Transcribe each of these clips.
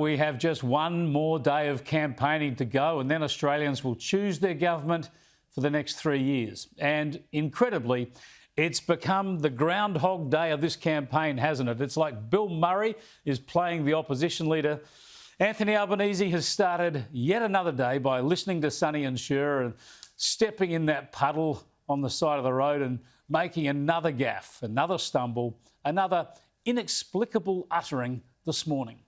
We have just one more day of campaigning to go, and then Australians will choose their government for the next 3 years. And incredibly, it's become the groundhog day of this campaign, hasn't it? It's like Bill Murray is playing the opposition leader. Anthony Albanese has started yet another day by listening to Sonny and Cher and stepping in that puddle on the side of the road and making another gaffe, another stumble, another inexplicable uttering this morning.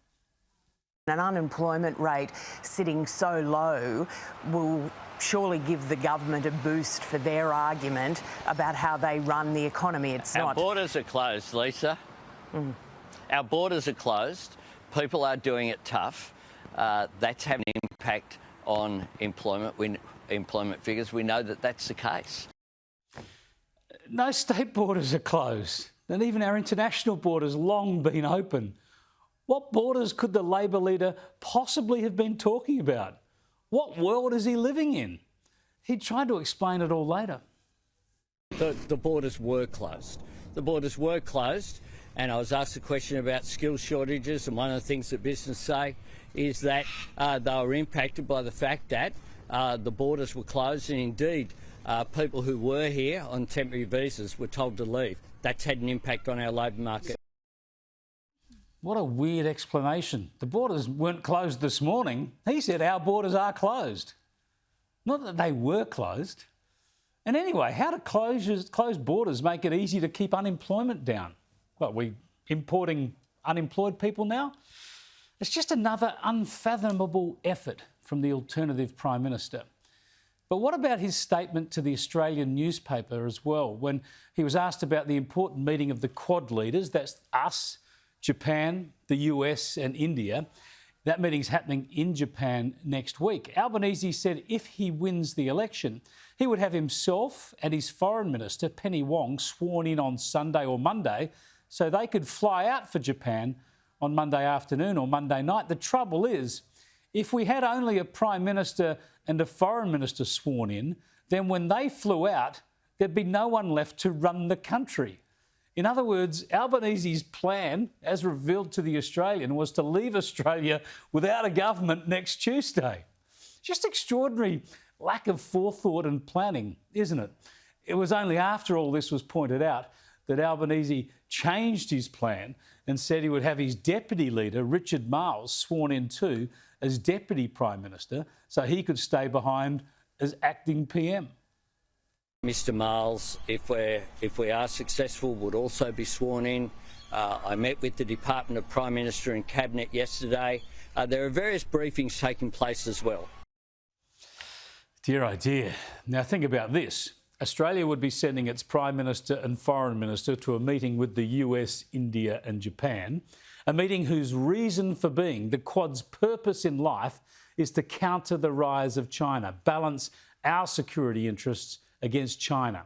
An unemployment rate sitting so low will surely give the government a boost for their argument about how they run the economy. Our borders are closed, Lisa. Our borders are closed. People are doing it tough. That's having an impact on employment figures. We know that that's the case. No state borders are closed, and even our international borders long been open. What borders could the Labor leader possibly have been talking about? What world is he living in? He tried to explain it all later. The borders were closed. The borders were closed, and I was asked a question about skills shortages, and one of the things that business say is that they were impacted by the fact that the borders were closed, and indeed people who were here on temporary visas were told to leave. That's had an impact on our labour market. What a weird explanation. The borders weren't closed this morning. He said our borders are closed. Not that they were closed. And anyway, how do closed borders make it easy to keep unemployment down? What, we importing unemployed people now? It's just another unfathomable effort from the alternative Prime Minister. But what about his statement to the Australian newspaper as well, when he was asked about the important meeting of the Quad leaders, that's us, Japan, the US and India. That meeting's happening in Japan next week. Albanese said if he wins the election, he would have himself and his Foreign Minister, Penny Wong, sworn in on Sunday or Monday so they could fly out for Japan on Monday afternoon or Monday night. The trouble is, if we had only a Prime Minister and a Foreign Minister sworn in, then when they flew out, there'd be no one left to run the country. In other words, Albanese's plan, as revealed to The Australian, was to leave Australia without a government next Tuesday. Just extraordinary lack of forethought and planning, isn't it? It was only after all this was pointed out that Albanese changed his plan and said he would have his deputy leader, Richard Marles, sworn in too as Deputy Prime Minister so he could stay behind as acting PM. Mr Marles, if we are successful, would also be sworn in. I met with the Department of Prime Minister and Cabinet yesterday. There are various briefings taking place as well. Dear oh dear. Now think about this. Australia would be sending its Prime Minister and Foreign Minister to a meeting with the US, India and Japan, a meeting whose reason for being, the Quad's purpose in life, is to counter the rise of China, balance our security interests against China.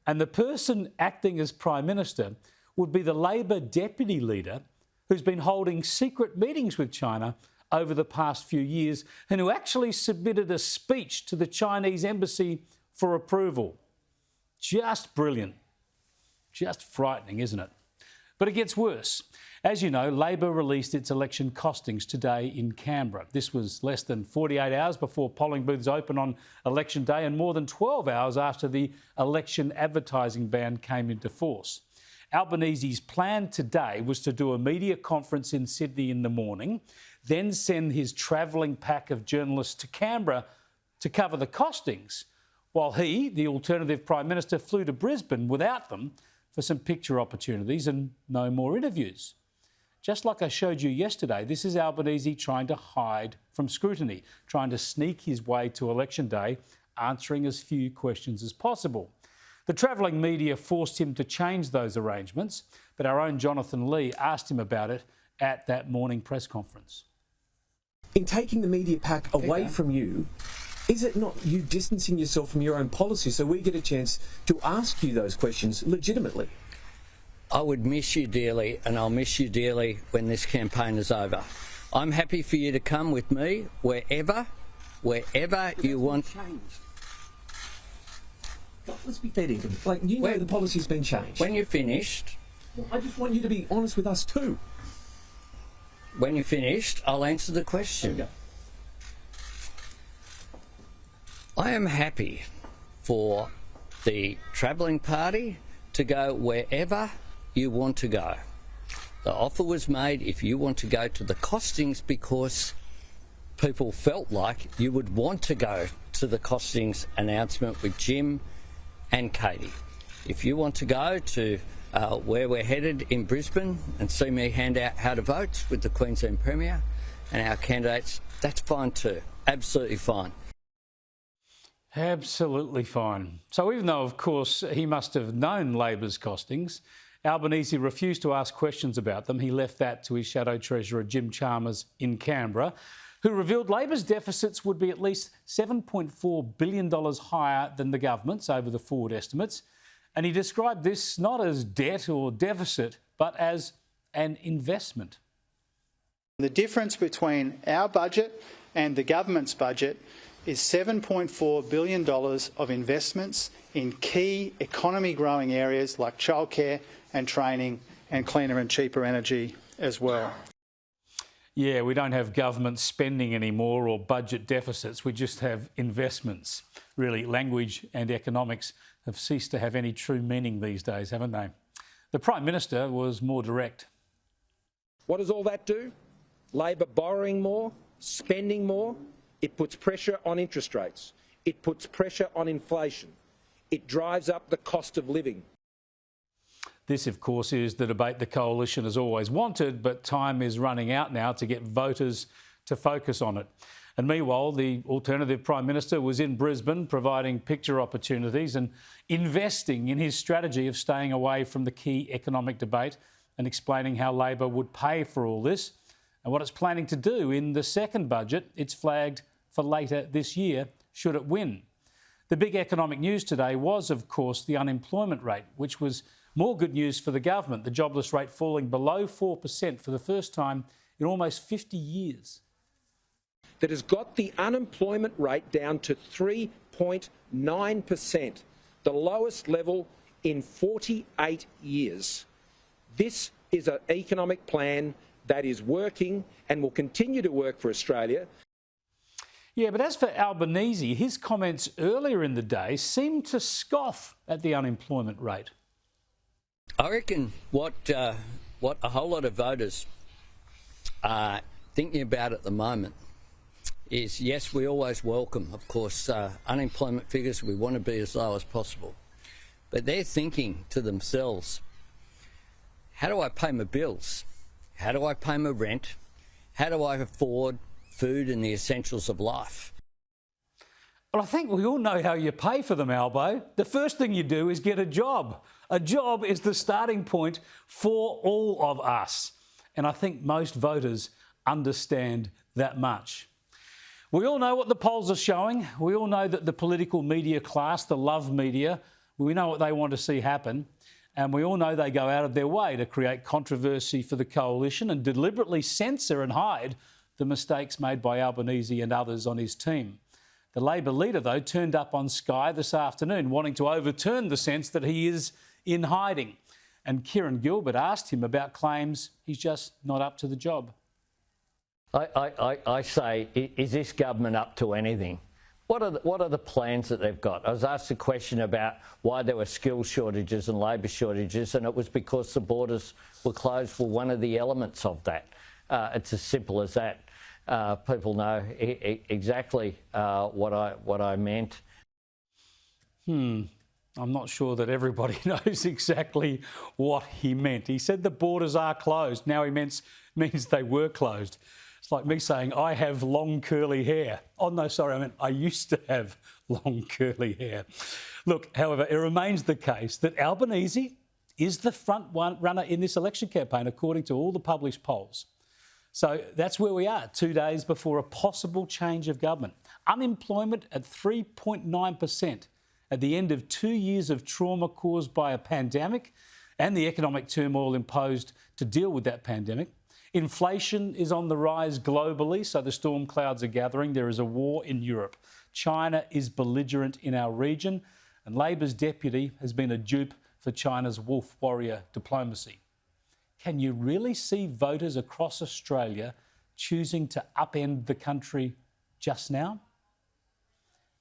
And the person acting as Prime Minister would be the Labor Deputy Leader who's been holding secret meetings with China over the past few years and who actually submitted a speech to the Chinese embassy for approval. Just brilliant. Just frightening, isn't it? But it gets worse. As you know, Labor released its election costings today in Canberra. This was less than 48 hours before polling booths open on election day and more than 12 hours after the election advertising ban came into force. Albanese's plan today was to do a media conference in Sydney in the morning, then send his travelling pack of journalists to Canberra to cover the costings, while he, the alternative Prime Minister, flew to Brisbane without them for some picture opportunities and no more interviews. Just like I showed you yesterday, this is Albanese trying to hide from scrutiny, trying to sneak his way to election day, answering as few questions as possible. The travelling media forced him to change those arrangements, but our own Jonathan Lee asked him about it at that morning press conference. In taking the media pack away from you, is it not you distancing yourself from your own policy so we get a chance to ask you those questions legitimately? I would miss you dearly, and I'll miss you dearly when this campaign is over. I'm happy for you to come with me wherever you want. Let's be fair to him. Like, you know the policy's been changed. When you're finished... Well, I just want you to be honest with us too. when you're finished, I'll answer the question. I am happy for the travelling party to go wherever you want to go. The offer was made if you want to go to the costings because people felt like you would want to go to the costings announcement with Jim and Katie. If you want to go to where we're headed in Brisbane and see me hand out how to vote with the Queensland Premier and our candidates, that's fine too. Absolutely fine. Absolutely fine. So even though, of course, he must have known Labor's costings, Albanese refused to ask questions about them. He left that to his shadow treasurer, Jim Chalmers, in Canberra, who revealed Labor's deficits would be at least $7.4 billion higher than the government's over the forward estimates. And he described this not as debt or deficit, but as an investment. The difference between our budget and the government's budget is $7.4 billion of investments in key economy-growing areas like childcare and training and cleaner and cheaper energy as well. Yeah, we don't have government spending anymore or budget deficits. We just have investments. Really, language and economics have ceased to have any true meaning these days, haven't they? The Prime Minister was more direct. What does all that do? Labor borrowing more, spending more. It puts pressure on interest rates. It puts pressure on inflation. It drives up the cost of living. This, of course, is the debate the Coalition has always wanted, but time is running out now to get voters to focus on it. And meanwhile, the alternative Prime Minister was in Brisbane providing picture opportunities and investing in his strategy of staying away from the key economic debate and explaining how Labor would pay for all this and what it's planning to do in the second budget it's flagged for later this year, should it win. The big economic news today was, of course, the unemployment rate, which was more good news for the government, the jobless rate falling below 4% for the first time in almost 50 years. That has got the unemployment rate down to 3.9%, the lowest level in 48 years. This is an economic plan that is working and will continue to work for Australia. Yeah, but as for Albanese, his comments earlier in the day seemed to scoff at the unemployment rate. I reckon what a whole lot of voters are thinking about at the moment is, yes, we always welcome, of course, unemployment figures. We want to be as low as possible. But they're thinking to themselves, how do I pay my bills? How do I pay my rent? How do I afford food and the essentials of life? Well, I think we all know how you pay for them, Albo. The first thing you do is get a job. A job is the starting point for all of us. And I think most voters understand that much. We all know what the polls are showing. We all know that the political media class, the love media, we know what they want to see happen. And we all know they go out of their way to create controversy for the Coalition and deliberately censor and hide the mistakes made by Albanese and others on his team. The Labor leader, though, turned up on Sky this afternoon wanting to overturn the sense that he is in hiding. And Kieran Gilbert asked him about claims he's just not up to the job. I say, is this government up to anything? What are the plans that they've got? I was asked a question about why there were skills shortages and labour shortages, and it was because the borders were closed for one of the elements of that. It's as simple as that. People know exactly what I meant. I'm not sure that everybody knows exactly what he meant. He said the borders are closed. Now he means they were closed. It's like me saying, I have long curly hair. Oh, no, sorry, I meant I used to have long curly hair. Look, however, it remains the case that Albanese is the front runner in this election campaign, according to all the published polls. So that's where we are, 2 days before a possible change of government. Unemployment at 3.9% at the end of 2 years of trauma caused by a pandemic and the economic turmoil imposed to deal with that pandemic. Inflation is on the rise globally, so the storm clouds are gathering. There is a war in Europe. China is belligerent in our region, and Labor's deputy has been a dupe for China's wolf warrior diplomacy. can you really see voters across Australia choosing to upend the country just now?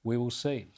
We will see.